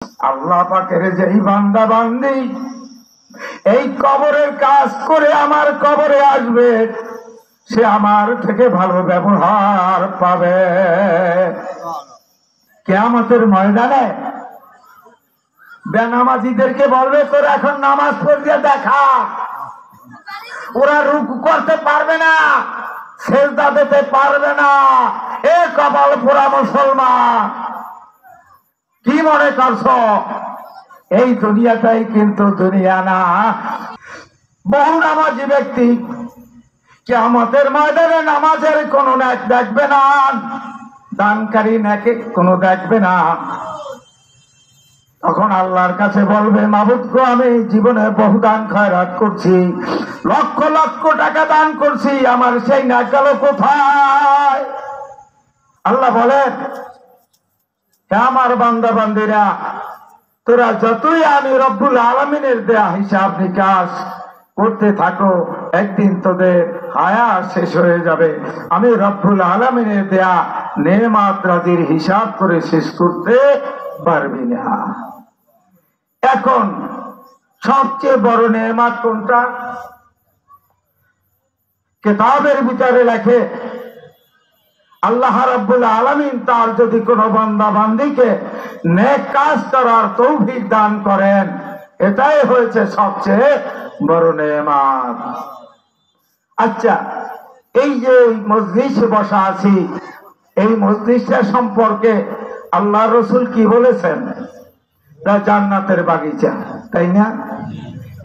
আল্লাহ পাকের যেই বান্দা বান্দি এই কবরের কাজ করে আমার কবরে আসবে, সে আমার থেকে ভালো ব্যবহার পাবে। কিয়ামতের ময়দানে বেনামাজিদেরকে বলবে, তোরা এখন নামাজ পড়তে দেখা। ওরা রুকু করতে পারবে না, সেজদা দিতে পারবে না। এ কপাল পোড়া মুসলমান, কি মনে করছো এই দুনিয়াটাই কিন্তু দুনিয়া না। বহু নামাজি ব্যক্তি কিয়ামতের ময়দানে নামাজের কোনো ন্যাক দেখবে না, দানকারী ন্যাকে কোনো দেখবে না। তখন আল্লাহর কাছে বলবে, মাবুদ গো, আমি জীবনে বহু দান খয়রাত করছি, লক্ষ লক্ষ টাকা দান করছি, আমার সেই ন্যাক গেল কোথায়? আল্লাহ বলেন, হে আমার বান্দা বান্দিরা, তোরা যতই আমি রব্বুল আলামিনের দেয়া হিসাব নিকাশ করতে থাকো, একদিন তোদের হায়াত শেষ হয়ে যাবে। আমি রব্বুল আলামিনের দেয়া নেমাত রাজির হিসাব করে শেষ করতে পারবি না। এখন সবচেয়ে বড় নেমাত কোনটা? কিতাবের ভিতরে লেখে, আল্লাহ রাব্বুল আলামিন তার যদি কোনো বান্দা বান্দিকে নেক কাজ করার তৌফিক দান করেন, এটাই হয়েছে সবচেয়ে বড় নেয়ামত। আচ্ছা, এই যে মজলিসে বসা আছি, এই মজলিসটা সম্পর্কে আল্লাহ রসুল কি বলেছেন? তা জান্নাতের বাগিচা, তাই না?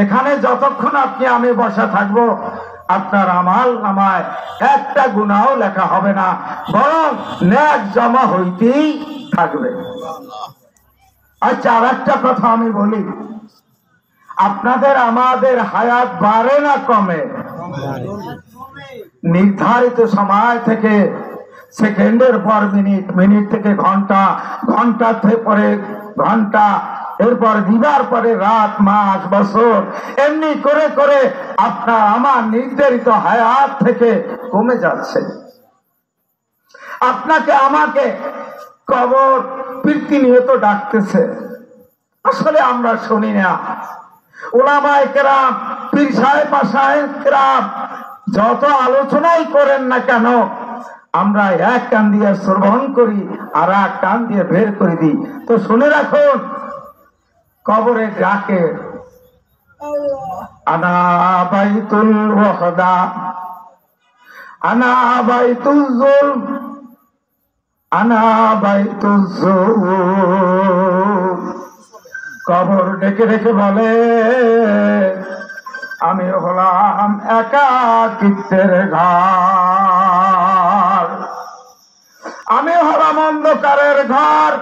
এখানে যতক্ষণ আপনি আমি বসা থাকবো, আপনার আমাল নামায় একটা গুনাহও লেখা হবে না, বরং নেক জমা হইতেই থাকবে। আচ্ছা, আর একটা কথা আমি বলি, আপনাদের আমাদের হায়াত বাড়ে না কমে? নির্ধারিত সময় থেকে সেকেন্ডের পর মিনিট, মিনিট থেকে ঘন্টা, ঘন্টা থেকে পরে ঘন্টা, এরপর দিবার পরে রাত, মাস, বছর, এমনি করে করে আপনার আমার নির্ধারিত হায়াত থেকে কমে যাচ্ছে। আপনাকে আমাকে কবর প্রতিনিয়ত ডাকতেছে, আসলে আমরা শুনি না। উলামায়ে কেরাম, পীর সাহেব, মাশায়েখ কেরাম যত আলোচনাই করেন না কেন, আমরা এক কান দিয়ে শ্রবণ করি আর এক কান দিয়ে বের করে দিই। তো শুনে রাখুন, কবরে ডাকে, আনা বাইতুল ওয়াহদা, আনা বাইতুল যুলম, আনা বাইতুল যুলম। কবর ডেকে ডেকে বলে, আমি হলাম একাকিত্বের ঘর, আমি হলাম অন্ধকারের ঘর,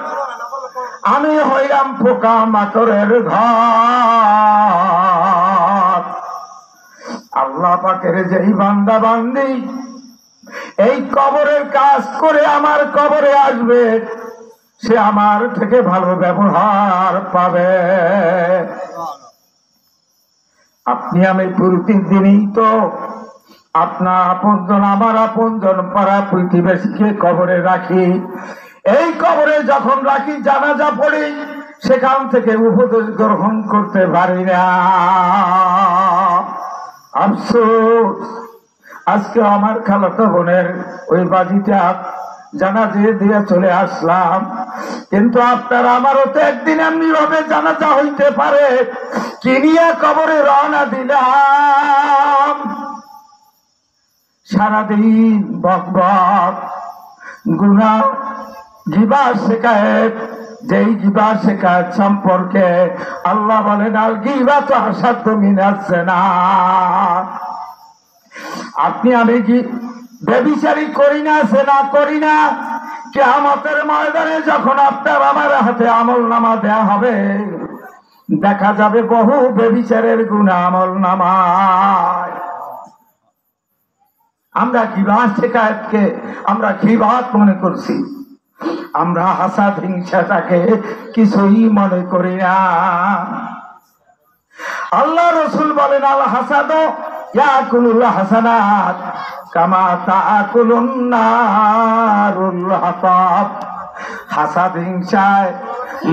আমি হইলাম পোকা মাকড়ের ঘর। আল্লাহ পাকের যেই বান্দা বান্দি এই কবরের কাজ করে আমার কবরে আসবে, সে আমার থেকে ভালো ব্যবহার পাবে। আপনি আমি প্রতিদিনই তো আপনার আপনজন, আমার আপনজন, পাড়া প্রতিবেশীকে কবরে রাখি। এই কবরে যখন রাখি, জানাজা পড়ি, সেখান থেকে উপদেশ গ্রহণ করতে পারি না। আফসোস, আজকে আমার খালাতো বোনের ওই বাজিটা জানাজা দিয়ে চলে আসলাম, কিন্তু আপনার আমারও তো একদিন এমনি ভাবে জানাজা হইতে পারে। কিনিয়া কবরে রওনা দিলাম, সারাদিন বকবক, গুনাহ, গিবা শেখায়েত, যেই গিবা শেখায়েত সম্পর্কে আল্লাহ বলেন, আল গিবাতু আশাদ্দু মিনাজ জিনা। আপনি আমি কি ব্যভিচারী করি না, জিনা করি না? কিয়ামতের ময়দানে যখন আপনার আমার হাতে আমলনামা দেয়া হবে, দেখা যাবে বহু ব্যভিচারের গুনাহ আমলনামায়। আমরা গিবাত শেখায়েতকে আমরা গিবাত মনে করছি, আমরা হাসাদ হিংসাটাকে কিছুই মনে করি না। আল্লাহ রসুল বলেন, আল হাসাদু ইয়াকুলুল হাসানাত কামা তাআকুলুন নারুল হাতাব। হাসাদ হিংসায়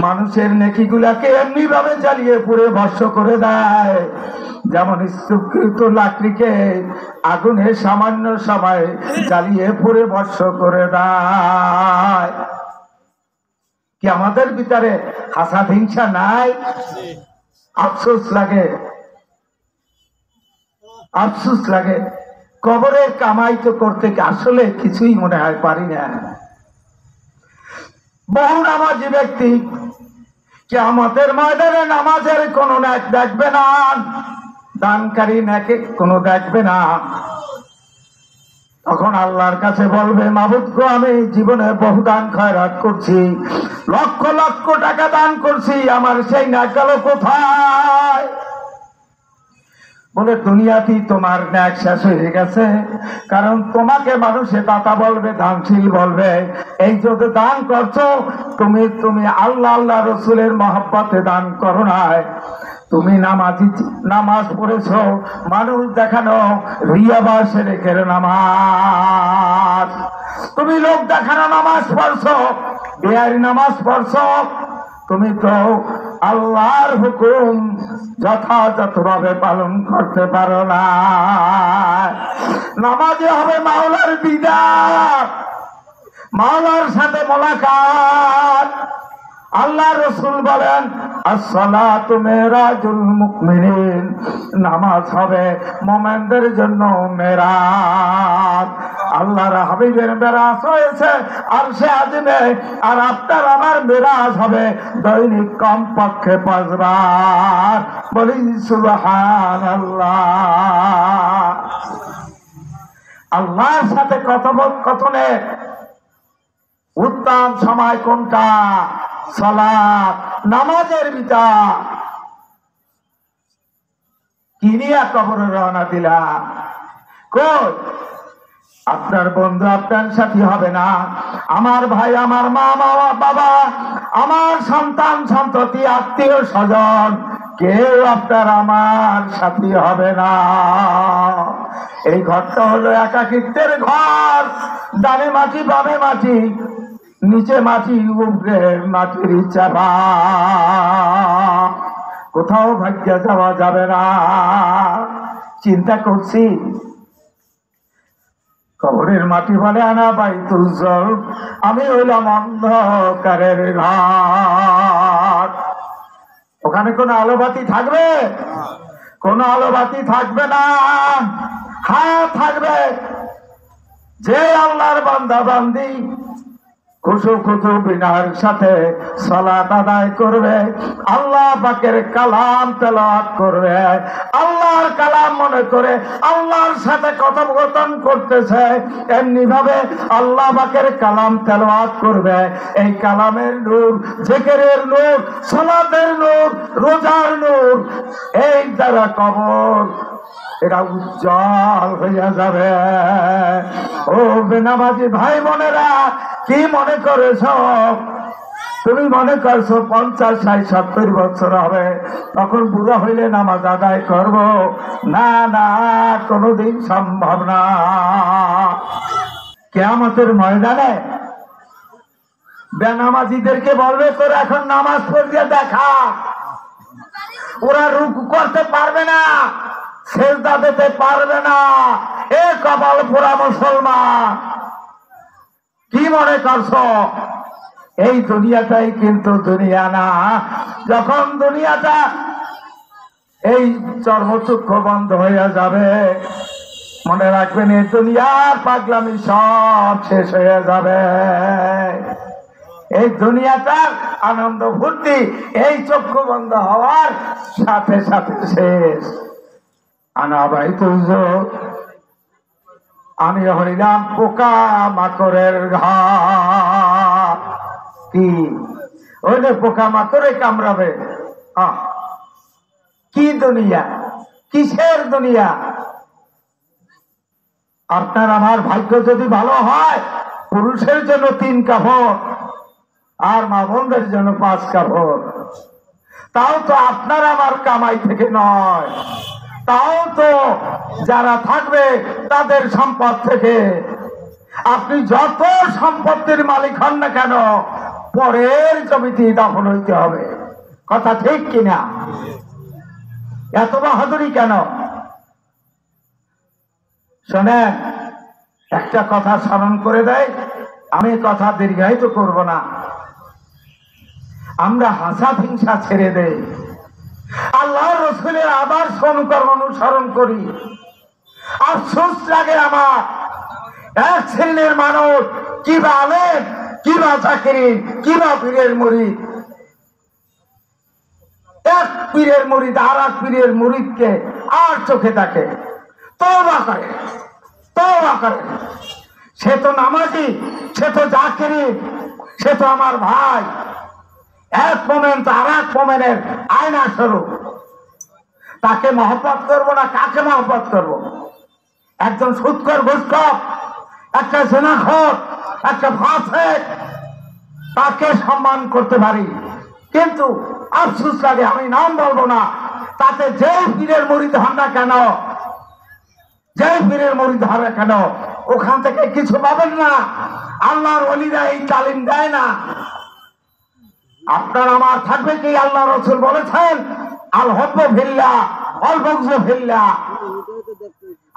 মানুষের নেকিগুলাকে এমনি ভাবে জ্বালিয়ে পুড়ে ভস্ম করে দেয়, যেমন স্তূপকৃত লাকড়িকে আগুনে সামান্য সময় জ্বালিয়ে পুড়ে ভস্ম করে দেয়। কি আমাদের ভিতরে হাসাদ হিংসা নাই? আফসোস লাগে, আফসোস লাগে। কবরের কামাই তো করতে আসলে কিছুই মনে হয় পারি না। বহু নামাজি ব্যক্তি কিয়ামতের ময়দানে নামাজের কোন ন্যাক দেখবে না, দানকারী ন্যাকে কোনো দেখবে না। তখন আল্লাহর কাছে বলবে, মাবুদ গো, আমি জীবনে বহু দান খয়রাত করছি, লক্ষ লক্ষ টাকা দান করছি, আমার সেই ন্যাক গেল কোথায়? বলে, দুনিয়াতেই তোমার ন্যাক শেষ হয়ে গেছে। কারণ তোমাকে মানুষে দাতা বলবে, দানশীল বলবে। এই যত দান করছো, তুমি আল্লাহ আল্লাহ রসুলের মহব্বতে দান করো নাই। তুমি নামাজ পড়েছো মানুষ দেখানো রিয়াবাসে রেখে নামাজ। তুমি লোক দেখানো নামাজ পড়ছো, বেয়ারি নামাজ পড়ছো। তুমি তো আল্লাহর হুকুম যথাযথভাবে পালন করতে পারো না। নামাজে হবে মাওলার দিদার, মাওলার সাথে মোলাকাত। আল্লাহ রসুল বলেন, আসসালাতু মেরাজুল মুমিনিন, নামাজ হবে মুমিনদের জন্য মেরাজ। আল্লাহর হাবিবের মেরাজ হয়েছে আরশে আজিমে, আর আপনার আমার মেরাজ হবে দৈনিক কমপক্ষে 5 বার। বলি সুবহানাল্লাহ। আল্লাহর সাথে কথোপকথনে উত্তম সময় কোনটা? সালাত, নামাজের ভিতর। কি নিয়ে কবরে রওনা দিলাম? কই আপনার বন্ধু আপনার সাথী হবে না, আমার ভাই, আমার মা, বাবা, আমার সন্তান সন্ততি, আত্মীয় স্বজন, কেউ আপনার আমার সাথী হবে না। এই ঘরটা হলো একাকিত্বের ঘর। ডানে মাটি, বামে মাটি, নিচে মাটি, উপরে মাটির চাপা। কোথাও ভাগ্যে যাওয়া যাবে না। চিন্তা করছি, কবরের মাটি বলে আনা বাইতুল জল, আমি হইলাম অন্ধকারের ঘর। ওখানে কোনো আলোবাতি থাকবে? কোনো আলোবাতি থাকবে না। হ্যাঁ থাকবে, যে আল্লাহর বান্দা বান্দি খুশু খুশু বিনার সাথে সালাত আদায় করবে, আল্লাহ পাকের কালাম তেলাওয়াত করবে, আল্লাহর কালাম মনে করে আল্লাহর সাথে কথোপকথন করতেছে, এমনি ভাবে আল্লাহ পাকের কালাম তেলাওয়াত করবে। এই কালামের নূর, জিকিরের নূর, সালাতের নূর, রোজার নূর, এই দ্বারা কবর এটা উজ্জ্বল হইয়া যাবে। ও বেনামাজি ভাই বোনেরা, কি মনে করেছ? তুমি মনে করছো 50, 60, 70 বছর হবে, তখন বুড়া হইলে নামাজ আদায় করব? না না, কোনোদিন সম্ভব না। কিয়ামতের ময়দানে বেনামাজিদেরকে বলবে, তোরা এখন নামাজ পড়তে দেখা। ওরা রুকু করতে পারবে না, সেজদা দিতে পারবে না। এ কপাল পোড়া মুসলমান, কি মনে করছো? এই দুনিয়াটাই কিন্তু দুনিয়া না। যখন দুনিয়াটা এই চর্মচক্ষু বন্ধ হয়ে যাবে, মনে রাখবেন এই দুনিয়ার পাগলামি সব শেষ হয়ে যাবে। এই দুনিয়াটার আনন্দ ফুর্তি এই চক্ষু বন্ধ হওয়ার সাথে সাথে শেষ। আনা বাইতুল, আমি হইলাম পোকা মাকড়ের ঘর। কি ওইলে পোকা মাকড়ে কামড়াবে? কি দুনিয়া, কিসের দুনিয়া? আপনার আমার ভাগ্য যদি ভালো হয়, পুরুষের জন্য 3 কাপড় আর মা বোনদের জন্য 5 কাপড়। তাও তো আপনার আমার কামাই থেকে নয়, তাও তো যারা থাকবে তাদের সম্পদ থেকে। আপনি যত সম্পত্তির মালিক হন না কেন, পরের জমিতে দাফন হইতে হবে। কথা ঠিক কিনা? এত বাহাদুরি কেন? শোনেন, একটা কথা স্মরণ করে দেয়, আমি কথা দীর্ঘায়িত করব না। আমরা হাসাদ হিংসা ছেড়ে দেই, আল্লাহর রাসূলের আদর্শ অনুসরণ করি। আফসোস লাগে আমার, এক শ্রেণীর মানুষ কিবা আলেম, কিবা জাকিরিন, কিবা পীরের মুরিদ, এক পীরের মুরিদ আর এক পীরের মুরিদকে আর চোখে তাকে তওবা করে, তওবা করে। সে তো নামাজি, সে তো জাকিরিন, সে তো আমার ভাই। এক মোমেন্ট আর এক মোমেন্টের আয়না স্বরূপ। তাকে মহব্বত করবো না কাকে মহব্বত করব? একজন সুদখোর, ঘুষখোর, একটা জিনাখোর, একটা ফাসিক, তাকে সম্মান করতে পারি। কিন্তু আফসোস লাগে, আমি নাম বলবো না, তাতে যে পীরের মুরিদ হন না কেন, যে পীরের মুরিদ হবে কেন, ওখান থেকে কিছু পাবেন না। আল্লাহর ওলিরা এই তালিম দেয় না। আপনার আমার থাকবে কি? আল্লাহ রাসূল বলেছেন, আল হুব্বু ফিল্লাহ ওয়াল বুগযু ফিল্লাহ।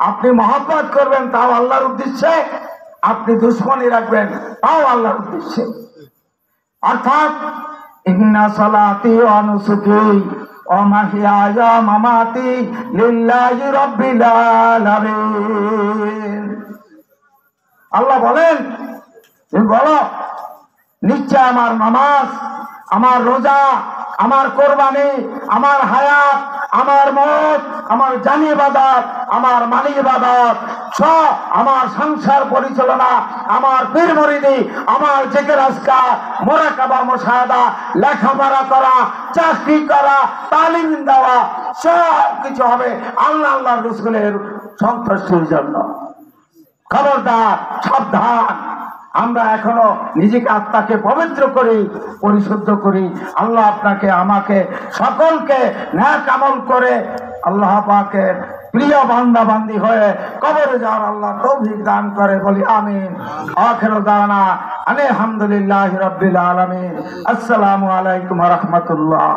আপনি মহব্বত করবেন তাও আল্লাহর উদ্দেশ্যে, আপনি দুশমনি রাখবেন তাও আল্লাহর উদ্দেশ্যে। অর্থাৎ ইন্না সালাতি ওয়া নুসুকি ওয়া মাহইয়ায়া ওয়া মামাতি লিল্লাহি রাব্বিল আলামিন। আল্লাহ বলেন, তুমি বলো নিশ্চয় আমার নামাজ, আমার রোজা, আমার কোরবানি, আমার হায়াত, আমার মত, আমার জানি ইবাদত, আমার মানি ইবাদত, সব আমার সংসার পরিচালনা, আমার পীর মুরিদি, আমার জিকির আজকার, মুরাকাবা, মুশাহাদা, লেখাপড়া করা, চাকরি করা, তালিম দেওয়া, সব কিছু হবে আল্লাহ আল্লাহর রাসূলের সন্তুষ্টির জন্য। খবরদার, সাবধান। আমরা এখনো নিজেকে, আত্মাকে পবিত্র করি, পরিশুদ্ধ করি। আল্লাহ আপনাকে, আমাকে, সকলকে নেক আমল করে আল্লাহ পাকের প্রিয় বান্দা বান্দি হয়ে কবরে যাওয়ার আল্লাহ তৌফিক দান করে, বলি আমিন। আখিরু দাওয়ানা আলহামদুলিল্লাহি রাব্বিল আলামিন। আসসালামু আলাইকুম ওয়া রাহমাতুল্লাহ।